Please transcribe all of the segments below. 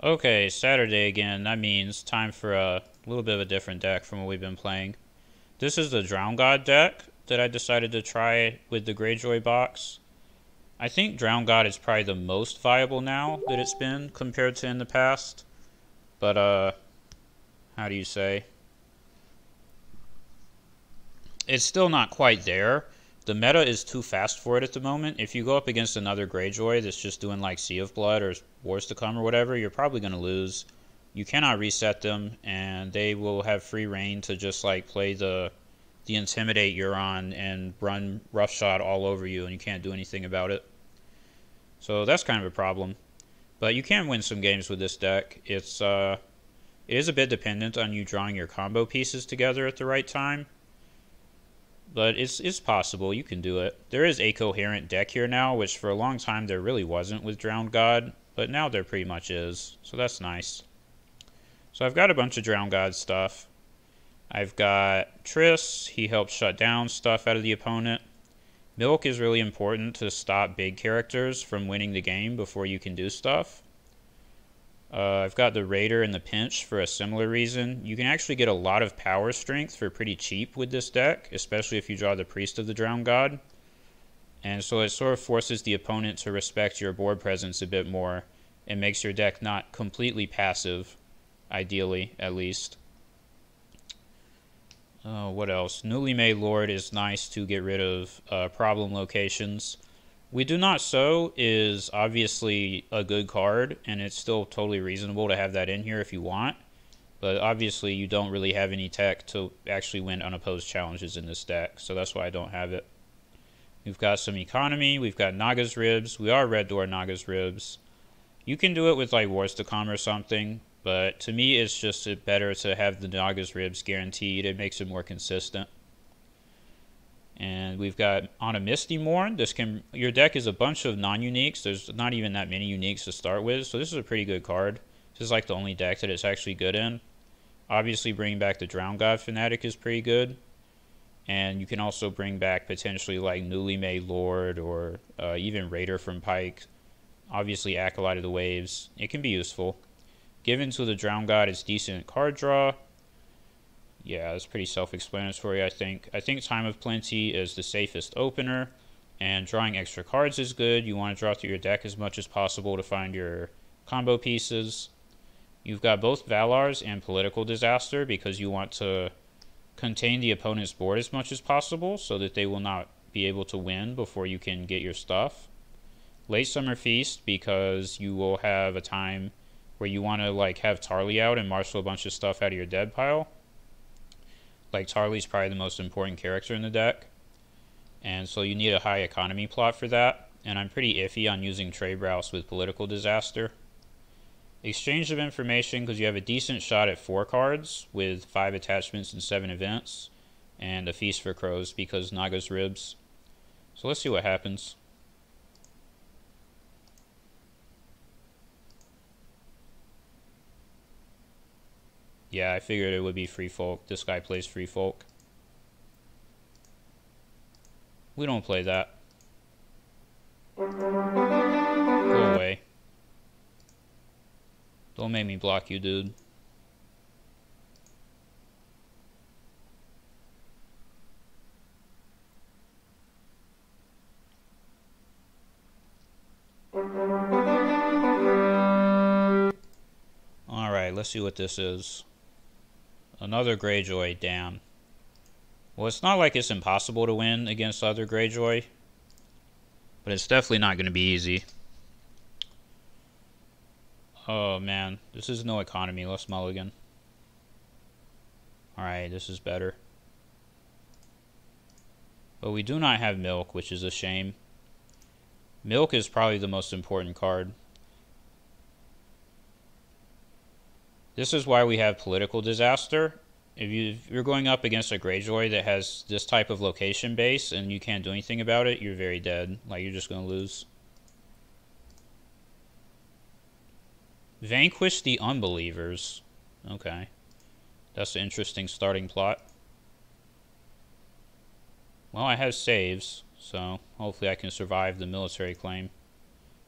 Okay, Saturday again. That means time for a little bit of a different deck from what we've been playing. This is the Drown God deck that I decided to try with the Greyjoy box. I think Drown God is probably the most viable now that it's been compared to in the past. But, how do you say? It's still not quite there. The meta is too fast for it at the moment. If you go up against another Greyjoy that's just doing like Sea of Blood or Wars to Come or whatever, you're probably going to lose. You cannot reset them, and they will have free reign to just like play the Intimidate Euron and run roughshod all over you, and you can't do anything about it. So that's kind of a problem. But you can win some games with this deck. It is a bit dependent on you drawing your combo pieces together at the right time. But it's possible. You can do it. There is a coherent deck here now, which for a long time there really wasn't with Drowned God. But now there pretty much is. So that's nice. So I've got a bunch of Drowned God stuff. I've got Triss. He helps shut down stuff out of the opponent. Milk is really important to stop big characters from winning the game before you can do stuff. I've got the Raider and the Pinch for a similar reason. You can actually get a lot of power strength for pretty cheap with this deck, especially if you draw the Priest of the Drowned God. And so it sort of forces the opponent to respect your board presence a bit more and makes your deck not completely passive, ideally, at least. What else? Newly Made Lord is nice to get rid of problem locations. We Do Not Sow is obviously a good card, and it's still totally reasonable to have that in here if you want. But obviously you don't really have any tech to actually win unopposed challenges in this deck, so that's why I don't have it. We've got some economy, we've got Naga's Ribs, we are Red Door Naga's Ribs. You can do it with like Wars to Come or something, but to me it's just better to have the Naga's Ribs guaranteed. It makes it more consistent. And we've got On a Misty Morn. Your deck is a bunch of non-uniques. There's not even that many uniques to start with, so this is a pretty good card. This is like the only deck that it's actually good in. Obviously, bringing back the Drowned God Fanatic is pretty good. And you can also bring back potentially like Newly Made Lord or even Raider from Pike. Obviously, Acolyte of the Waves. It can be useful. Given to the Drowned God is decent card draw. Yeah, it's pretty self-explanatory, I think. I think Time of Plenty is the safest opener, and drawing extra cards is good. You want to draw through your deck as much as possible to find your combo pieces. You've got both Valars and Political Disaster because you want to contain the opponent's board as much as possible so that they will not be able to win before you can get your stuff. Late Summer Feast because you will have a time where you want to like have Tarly out and marshal a bunch of stuff out of your dead pile. Like, Tarly's probably the most important character in the deck. And so you need a high economy plot for that. And I'm pretty iffy on using Trade Routes with Political Disaster. Exchange of Information, because you have a decent shot at 4 cards with 5 attachments and 7 events. And a Feast for Crows because Naga's Ribs. So let's see what happens. Yeah, I figured it would be Free Folk. This guy plays Free Folk. We don't play that. Go away. Don't make me block you, dude. Alright, let's see what this is. Another Greyjoy, damn. Well, it's not like it's impossible to win against other Greyjoy, but it's definitely not going to be easy. Oh, man. This is no economy. Let's mulligan. Alright, this is better. But we do not have Milk, which is a shame. Milk is probably the most important card. This is why we have Political Disaster. If you're going up against a Greyjoy that has this type of location base and you can't do anything about it, you're very dead. Like, you're just going to lose. Vanquish the Unbelievers. Okay. That's an interesting starting plot. Well, I have saves, so hopefully I can survive the military claim.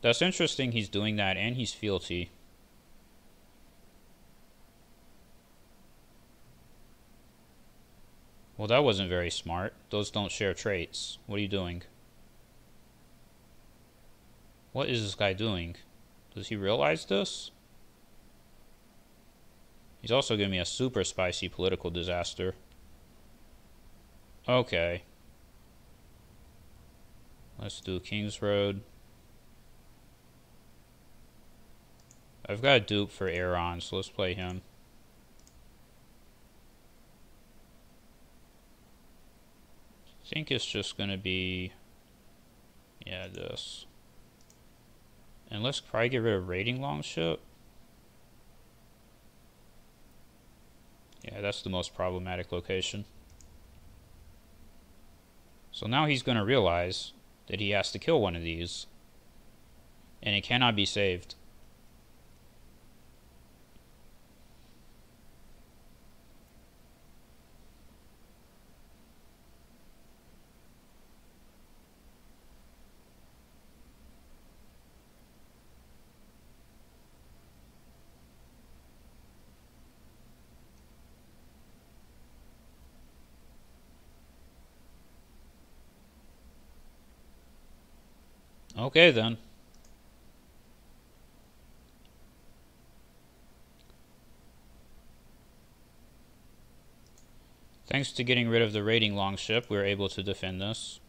That's interesting he's doing that, and he's fealty. Well, that wasn't very smart. Those don't share traits. What are you doing? What is this guy doing? Does he realize this? He's also giving me a super spicy political disaster. Okay. Let's do King's Road. I've got a dupe for Aaron, so let's play him. I think it's just going to be... yeah, this. And let's probably get rid of Raiding Longship. Yeah, that's the most problematic location. So now he's going to realize that he has to kill one of these. And it cannot be saved. Okay, then. Thanks to getting rid of the raiding longship, we were able to defend this.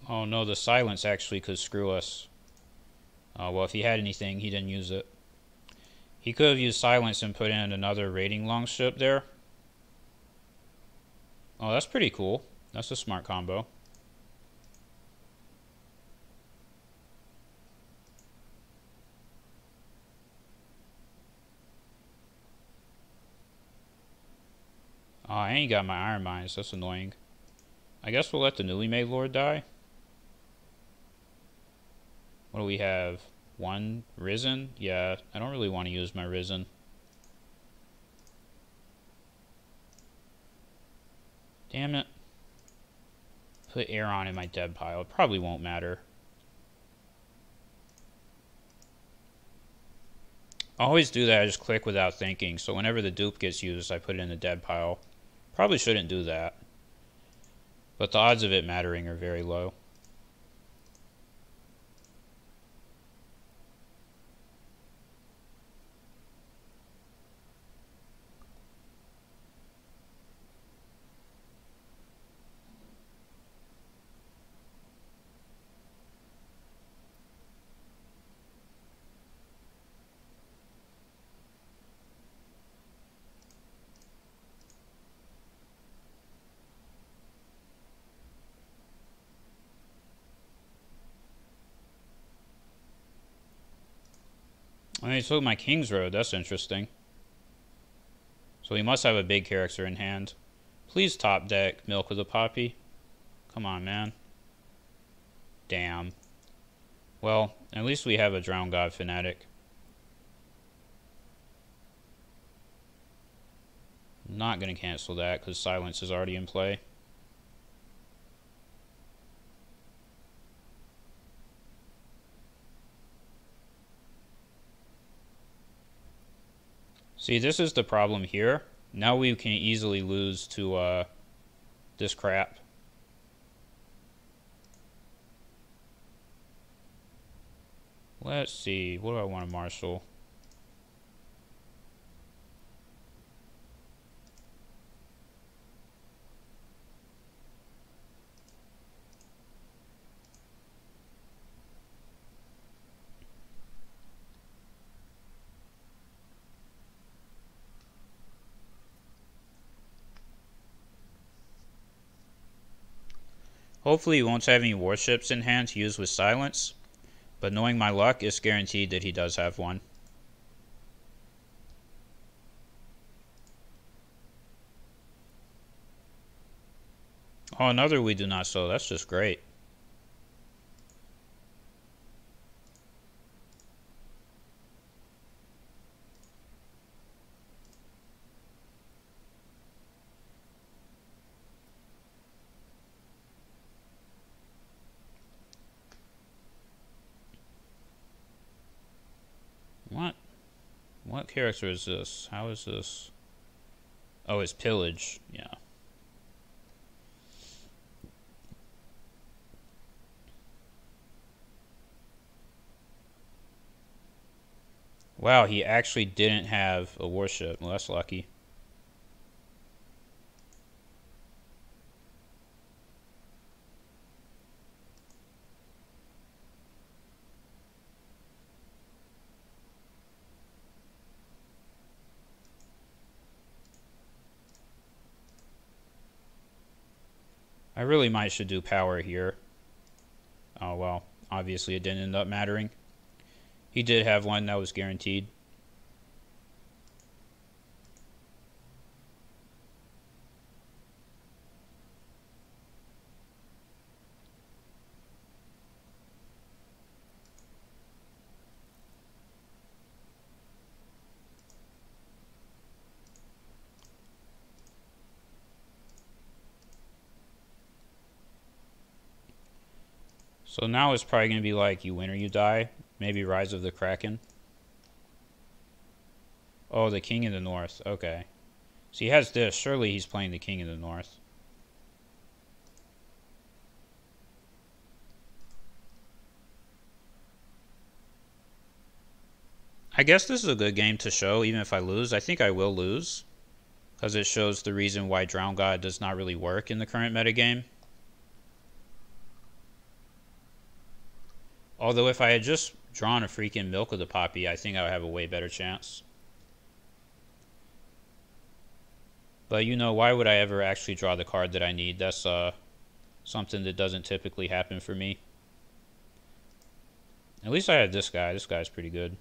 Oh no, the silence actually could screw us. Well, if he had anything, he didn't use it. He could have used silence and put in another raiding longship there. Oh, that's pretty cool. That's a smart combo. Oh, I ain't got my iron mines. That's annoying. I guess we'll let the newly made lord die. What do we have? One risen? Yeah, I don't really want to use my risen. Damn it. Put Aaron in my dead pile. It probably won't matter. I always do that. I just click without thinking. So whenever the dupe gets used, I put it in the dead pile. Probably shouldn't do that. But the odds of it mattering are very low. I mean, he took my King's Road. That's interesting. So he must have a big character in hand. Please top deck Milk of the Poppy. Come on, man. Damn. Well, at least we have a Drowned God Fanatic. I'm not going to cancel that because silence is already in play. See, this is the problem here. Now we can easily lose to this crap. Let's see. What do I want to marshal? Hopefully he won't have any warships in hand to use with silence. But knowing my luck, it's guaranteed that he does have one. Oh, another we do not sow. That's just great. What? What character is this? How is this? Oh, it's pillage. Yeah. Wow, he actually didn't have a warship. Well, that's lucky. I really might should do power here. Oh, well. Obviously, it didn't end up mattering. He did have one that was guaranteed. So now it's probably going to be like you win or you die. Maybe Rise of the Kraken. Oh, the King in the North. Okay. So he has this. Surely he's playing the King in the North. I guess this is a good game to show, even if I lose. I think I will lose, because it shows the reason why Drown God does not really work in the current metagame. Although if I had just drawn a freaking Milk of the Poppy, I think I would have a way better chance. But you know, why would I ever actually draw the card that I need? That's something that doesn't typically happen for me. At least I had this guy. This guy's pretty good.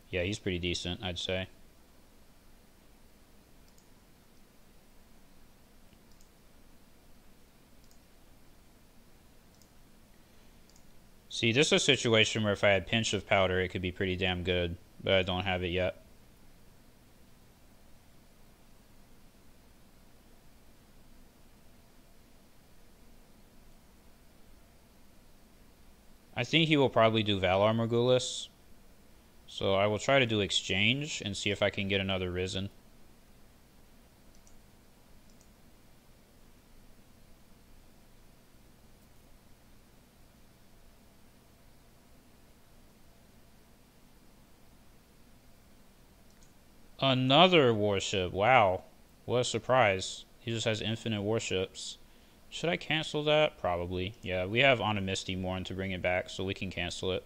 Yeah, he's pretty decent, I'd say. See, this is a situation where if I had Pinch of Powder, it could be pretty damn good. But I don't have it yet. I think he will probably do Valar Morghulis. So I will try to do Exchange and see if I can get another Risen. Another warship. Wow. What a surprise. He just has infinite warships. Should I cancel that? Probably. Yeah, we have On a Misty Morn to bring it back, so we can cancel it.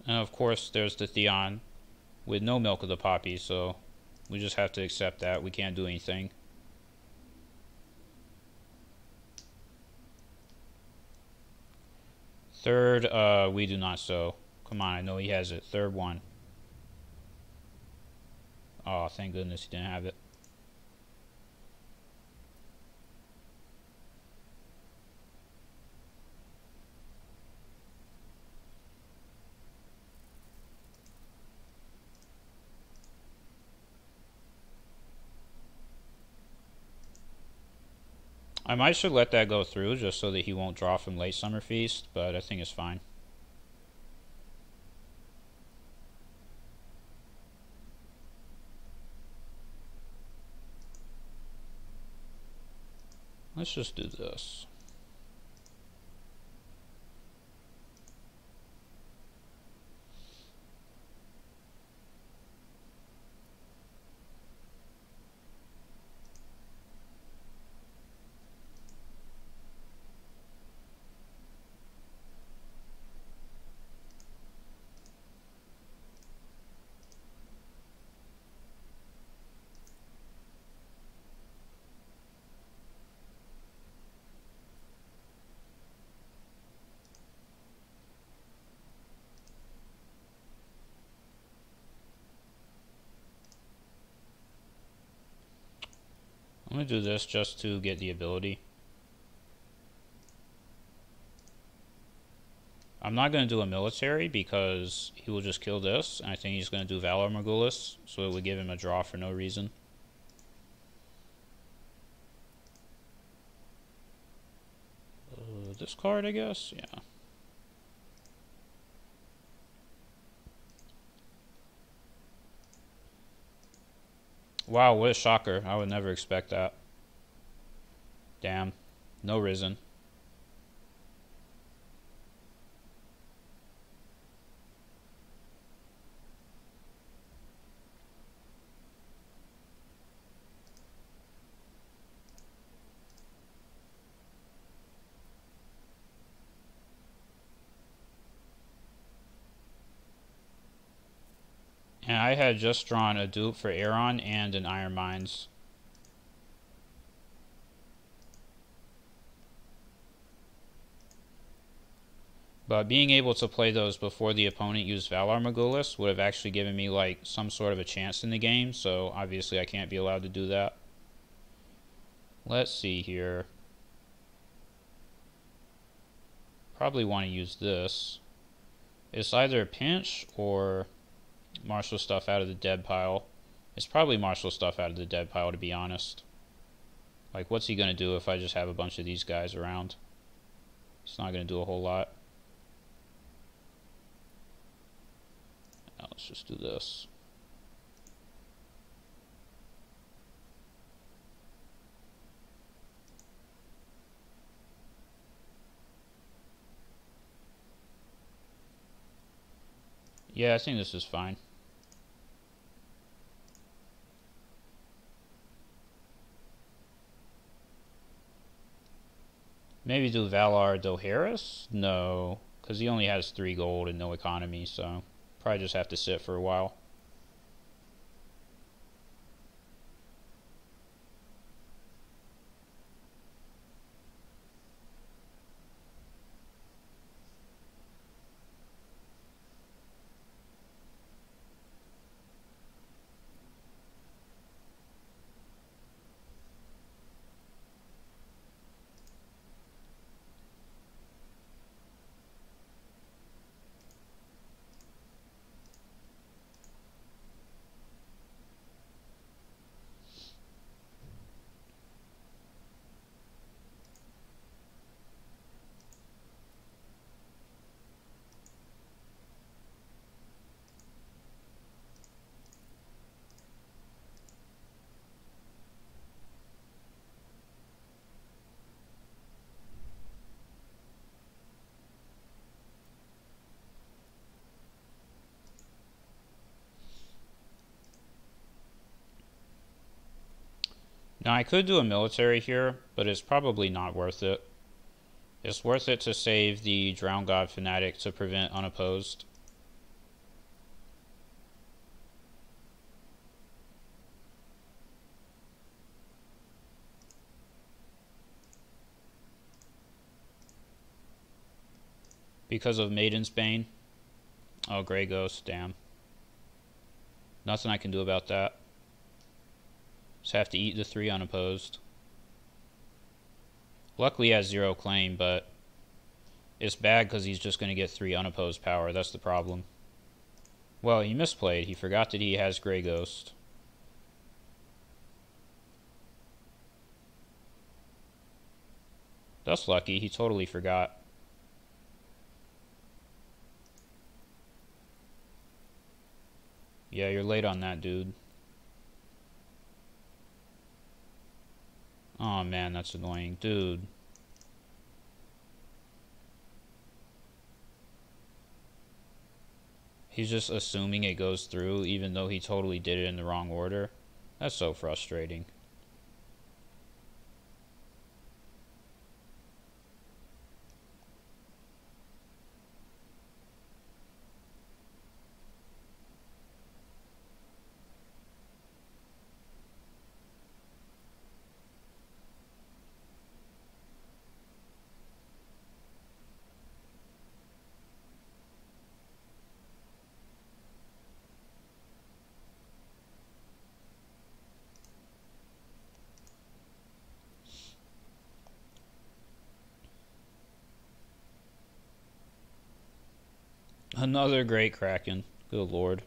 And of course, there's the Theon with no Milk of the Poppy, so we just have to accept that. We can't do anything. Third, we do not so. Come on, I know he has it. Third one. Oh, thank goodness he didn't have it. I might should let that go through just so that he won't draw from Late Summer Feast, but I think it's fine. Let's just do this. I'm going to do this just to get the ability. I'm not going to do a military because he will just kill this. And I think he's going to do Valor Morgulis, so it would give him a draw for no reason. This card, I guess? Yeah. Wow, what a shocker. I would never expect that. Damn. No Risen. And I had just drawn a dupe for Aeron and an Iron Mines. But being able to play those before the opponent used Valar Morgulis would have actually given me like some sort of a chance in the game, so obviously I can't be allowed to do that. Let's see here. Probably want to use this. It's either pinch or martial stuff out of the dead pile. It's probably martial stuff out of the dead pile, to be honest. Like, what's he going to do if I just have a bunch of these guys around? It's not going to do a whole lot. Now let's just do this. Yeah, I think this is fine. Maybe do Valar Dohaeris? No, because he only has 3 gold and no economy, so probably just have to sit for a while. Now I could do a military here, but it's probably not worth it. It's worth it to save the Drowned God Fanatic to prevent unopposed. Because of Maiden's Bane. Oh, Grey Ghost, damn. Nothing I can do about that. Just have to eat the 3 unopposed. Luckily he has 0 claim, but it's bad because he's just going to get 3 unopposed power. That's the problem. Well, he misplayed. He forgot that he has Grey Ghost. That's lucky. He totally forgot. Yeah, you're late on that, dude. Oh man, that's annoying. Dude. He's just assuming it goes through even though he totally did it in the wrong order. That's so frustrating. Another great Kraken. Good lord.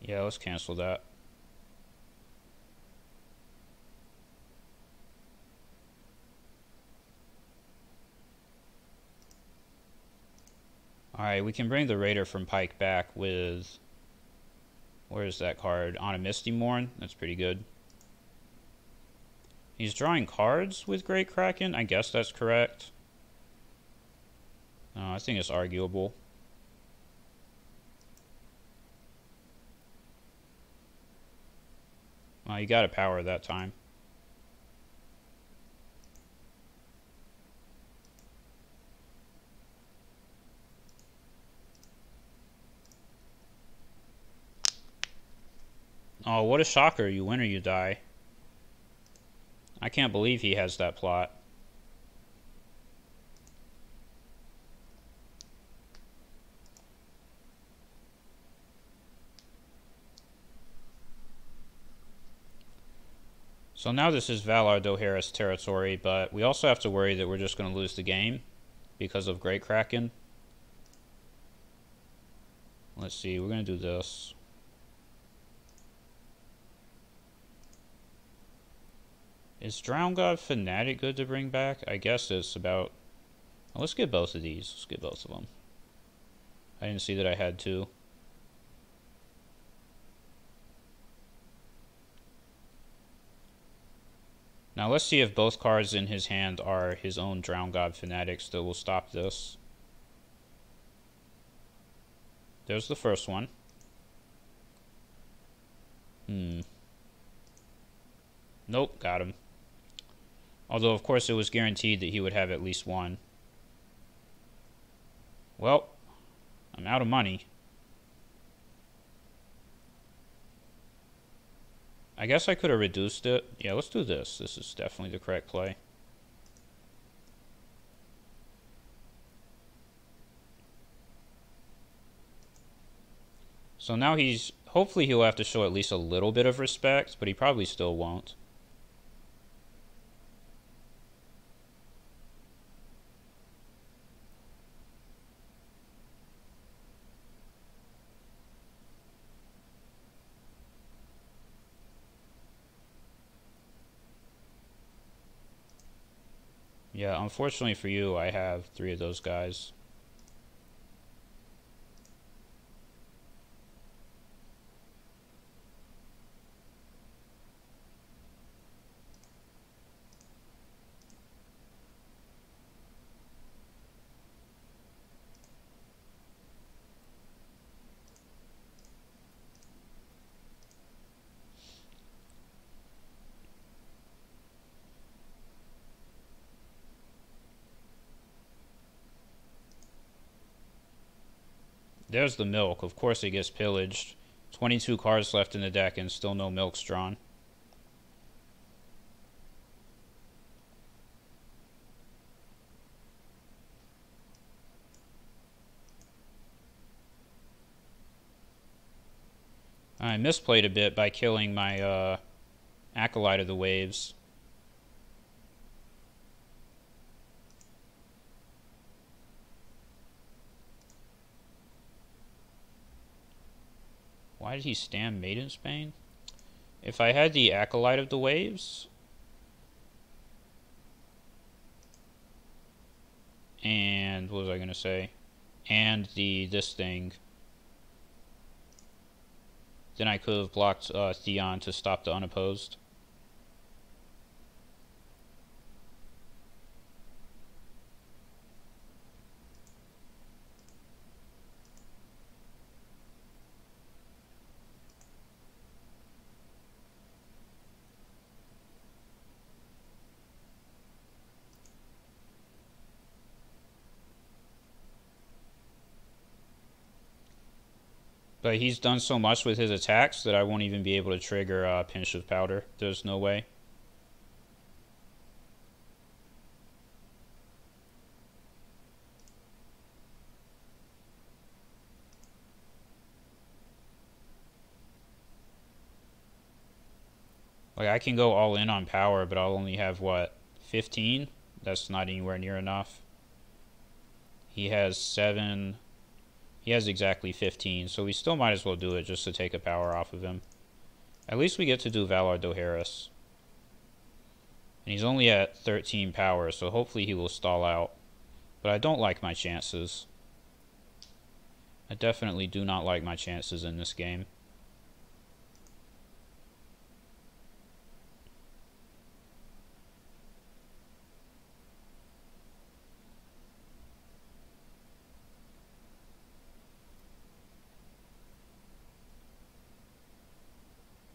Yeah, let's cancel that. Alright, we can bring the Raider from Pike back with... Where is that card? On a Misty Morn? That's pretty good. He's drawing cards with Great Kraken? I guess that's correct. I think it's arguable. Well, you got a power that time. Oh, what a shocker. You win or you die. I can't believe he has that plot. So now this is Valar Dohaeris territory, but we also have to worry that we're just going to lose the game because of Great Kraken. Let's see, we're going to do this. Is Drown God Fanatic good to bring back? I guess it's about... Well, let's get both of these. Let's get both of them. I didn't see that I had two. Now let's see if both cards in his hand are his own Drown God Fanatics that will stop this. There's the first one. Nope, got him. Although, of course, it was guaranteed that he would have at least one. Well, I'm out of money. I guess I could have reduced it. Yeah, let's do this. This is definitely the correct play. So now he's... Hopefully he'll have to show at least a little bit of respect, but he probably still won't. Yeah, unfortunately for you, I have 3 of those guys. There's the milk. Of course it gets pillaged. 22 cards left in the deck and still no milks drawn. I misplayed a bit by killing my Acolyte of the Waves. Why did he stand Maidensbane? If I had the Acolyte of the Waves... And what was I going to say? And this thing... Then I could have blocked Theon to stop the unopposed. But he's done so much with his attacks that I won't even be able to trigger a Pinch of Powder. There's no way. Like, I can go all in on power, but I'll only have, what, 15? That's not anywhere near enough. He has 7. He has exactly 15, so we still might as well do it just to take a power off of him. At least we get to do Valar Dohaeris. And he's only at 13 power, so hopefully he will stall out. But I don't like my chances. I definitely do not like my chances in this game.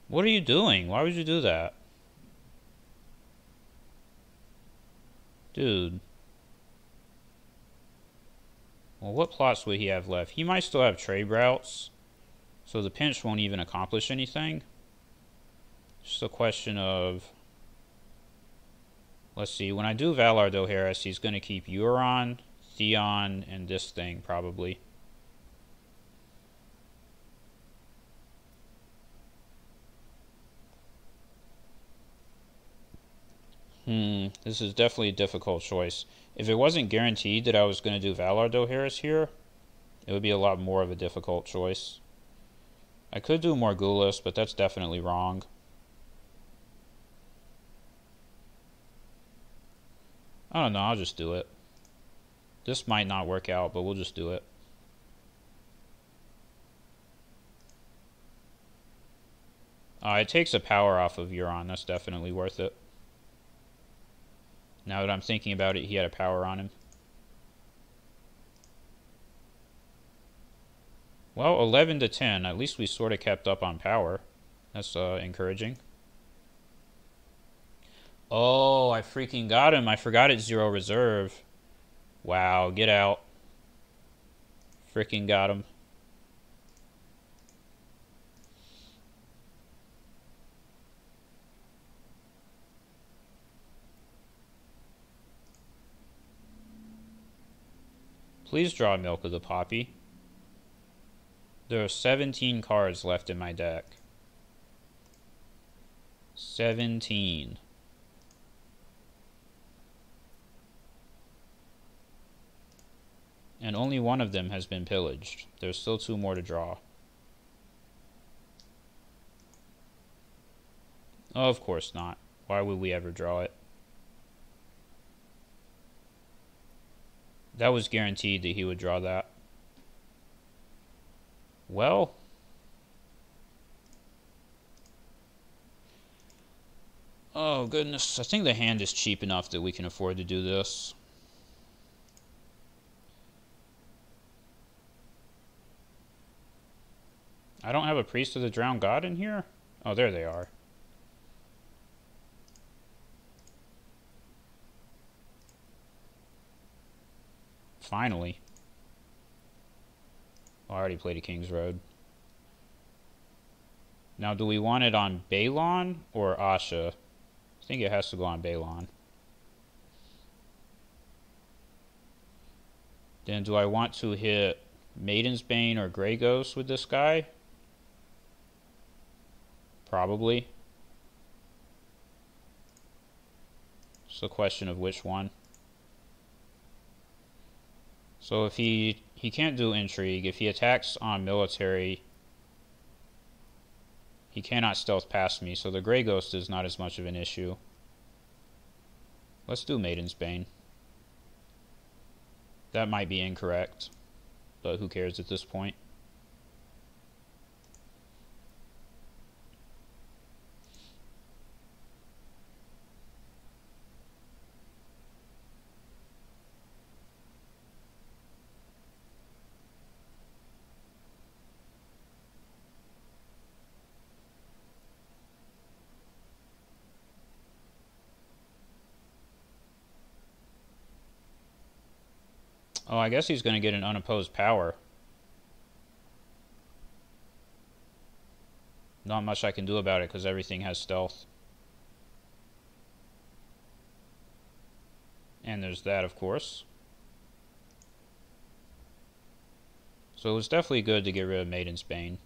What are you doing? Why would you do that? Dude. Well, what plots would he have left? He might still have trade routes, so the pinch won't even accomplish anything. Just a question of... Let's see, when I do Valar Dohaeris, he's going to keep Euron, Theon, and this thing, probably. This is definitely a difficult choice. If it wasn't guaranteed that I was going to do Valar Dohaeris here, it would be a lot more of a difficult choice. I could do Morghulis, but that's definitely wrong. I don't know, I'll just do it. This might not work out, but we'll just do it. It takes a power off of Euron, that's definitely worth it. Now that I'm thinking about it, he had a power on him. Well, 11 to 10. At least we sort of kept up on power. That's encouraging. Oh, I freaking got him. I forgot it's 0 reserve. Wow, get out. Freaking got him. Please draw Milk of the Poppy. There are 17 cards left in my deck. 17. And only one of them has been pillaged. There's still 2 more to draw. Oh, of course not. Why would we ever draw it? That was guaranteed that he would draw that. Well. Oh, goodness. I think the hand is cheap enough that we can afford to do this. I don't have a Priest of the Drowned God in here? Oh, there they are. Finally. Oh, I already played a King's Road. Now, do we want it on Balon or Asha? I think it has to go on Balon. Then do I want to hit Maiden's Bane or Grey Ghost with this guy? Probably. It's a question of which one. So if he can't do Intrigue, if he attacks on military, he cannot stealth past me, so the Grey Ghost is not as much of an issue. Let's do Maiden's Bane. That might be incorrect, but who cares at this point? Oh, I guess he's going to get an unopposed power. Not much I can do about it because everything has stealth. And there's that, of course. So it was definitely good to get rid of Maiden's Bane.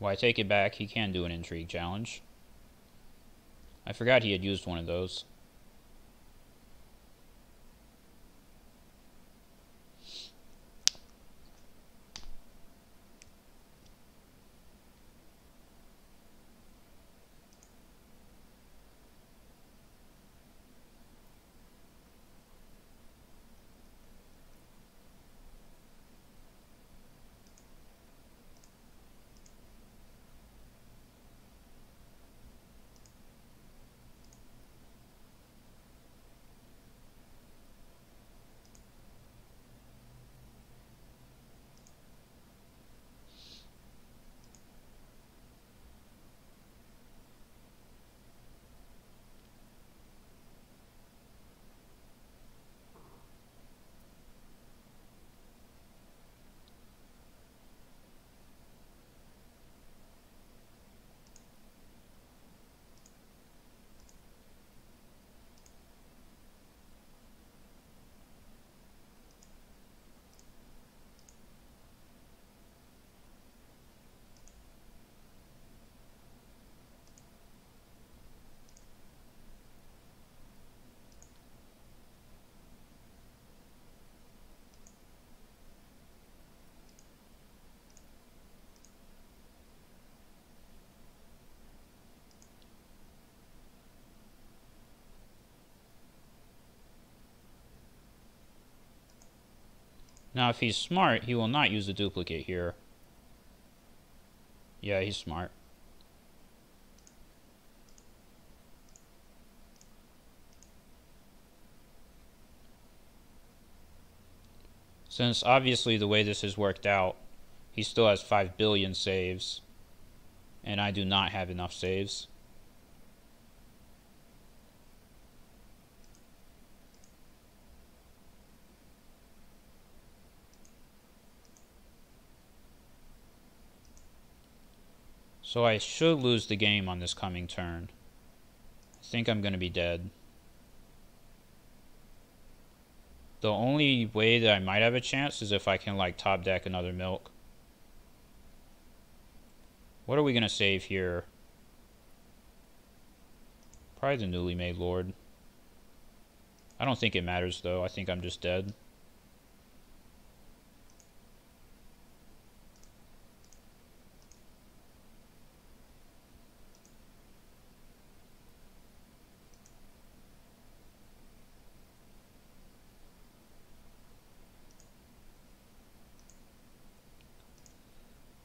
Well, I take it back. He can do an intrigue challenge. I forgot he had used one of those. Now, if he's smart, he will not use the duplicate here. Yeah, he's smart. Since obviously the way this has worked out, he still has 5 billion saves, and I do not have enough saves. So I should lose the game on this coming turn. I think I'm going to be dead. The only way that I might have a chance is if I can, like, top deck another milk. What are we going to save here? Probably the newly made lord. I don't think it matters, though. I think I'm just dead.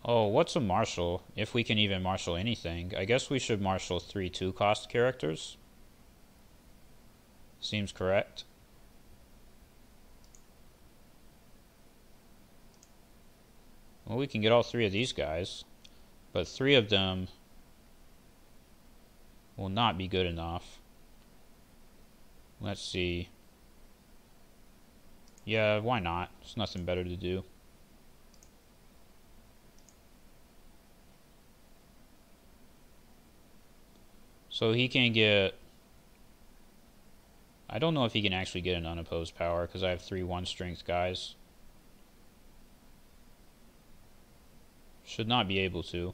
Oh, what's a marshal? If we can even marshal anything. I guess we should marshal 3 2-cost characters. Seems correct. Well, we can get all 3 of these guys, but 3 of them will not be good enough. Let's see. Yeah, why not? There's nothing better to do. So he can get... I don't know if he can actually get an unopposed power, because I have 3 1-strength guys. Should not be able to.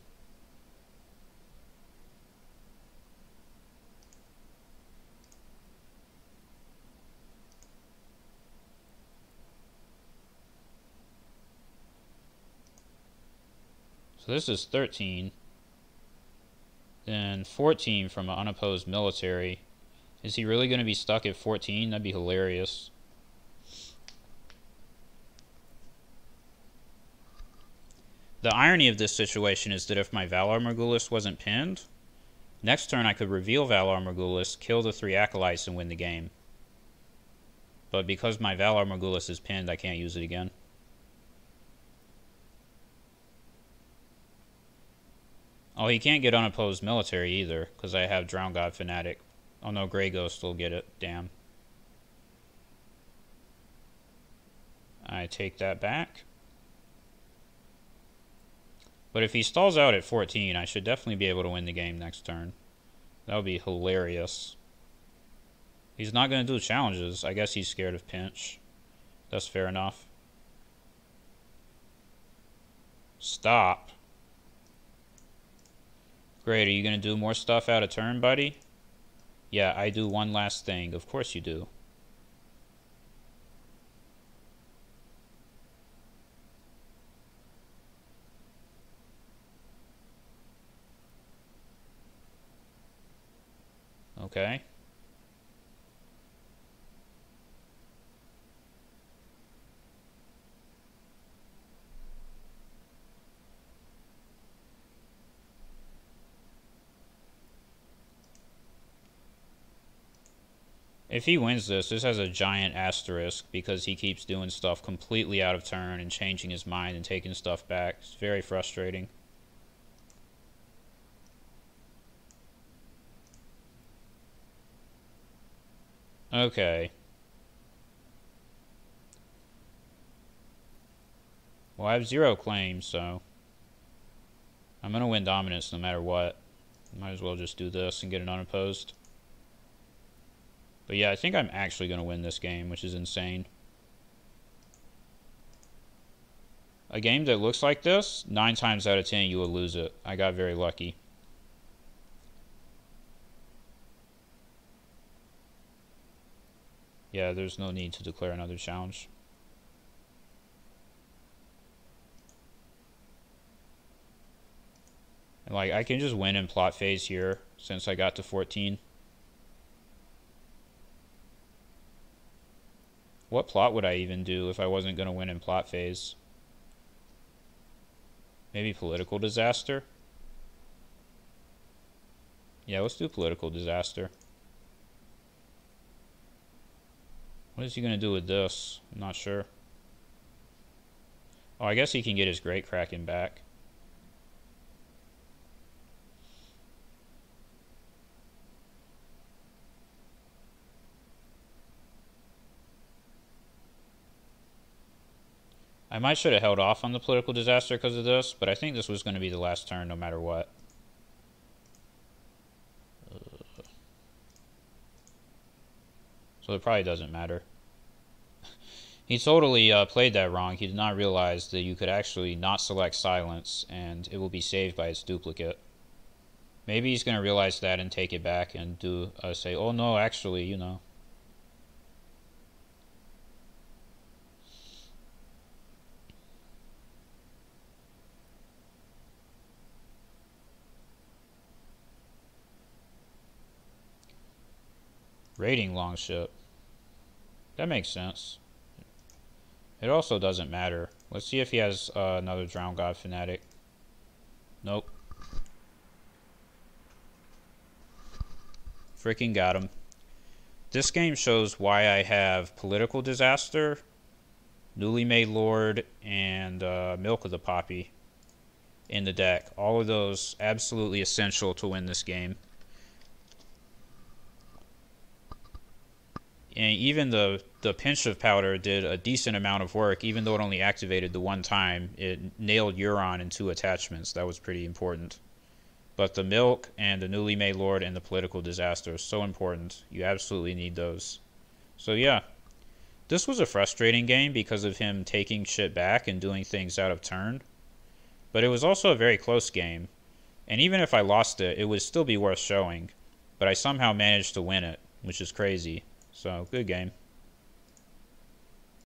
So this is 13. Then 14 from an unopposed military. Is he really going to be stuck at 14? That'd be hilarious. The irony of this situation is that if my Valar Morghulis wasn't pinned, next turn I could reveal Valar Morghulis, kill the 3 acolytes, and win the game. But because my Valar Morghulis is pinned, I can't use it again. Oh, he can't get unopposed military either, because I have Drown God Fanatic. Oh no, Grey Ghost will get it. Damn. I take that back. But if he stalls out at 14, I should definitely be able to win the game next turn. That would be hilarious. He's not going to do challenges. I guess he's scared of pinch. That's fair enough. Stop. Great, are you going to do more stuff out of turn, buddy? Yeah, I do one last thing. Of course you do. Okay. If he wins this, this has a giant asterisk because he keeps doing stuff completely out of turn and changing his mind and taking stuff back. It's very frustrating. Okay. Well, I have 0 claims, so I'm going to win dominance no matter what. Might as well just do this and get it unopposed. But yeah, I think I'm actually going to win this game, which is insane. A game that looks like this, 9 times out of 10 you will lose it. I got very lucky. Yeah, there's no need to declare another challenge. And like, I can just win in plot phase here since I got to 14. What plot would I even do if I wasn't going to win in plot phase? Maybe political disaster? Yeah, let's do political disaster. What is he going to do with this? I'm not sure. Oh, I guess he can get his Great Kraken back. I might should have held off on the political disaster because of this, but I think this was going to be the last turn no matter what. So it probably doesn't matter. He totally played that wrong. He did not realize that you could actually not select silence and it will be saved by its duplicate. Maybe he's going to realize that and take it back and do say, oh no, actually, you know. Raiding Longship. That makes sense. It also doesn't matter. Let's see if he has another Drown God Fanatic. Nope. Freaking got him. This game shows why I have Political Disaster, Newly Made Lord, and Milk of the Poppy in the deck. All of those absolutely essential to win this game. And even the pinch of powder did a decent amount of work, even though it only activated the one time. It nailed Euron in 2 attachments. That was pretty important. But the milk and the Newly Made Lord and the Political Disaster are so important. You absolutely need those. So yeah, this was a frustrating game because of him taking shit back and doing things out of turn. But it was also a very close game. And even if I lost it, it would still be worth showing. But I somehow managed to win it, which is crazy. So, good game.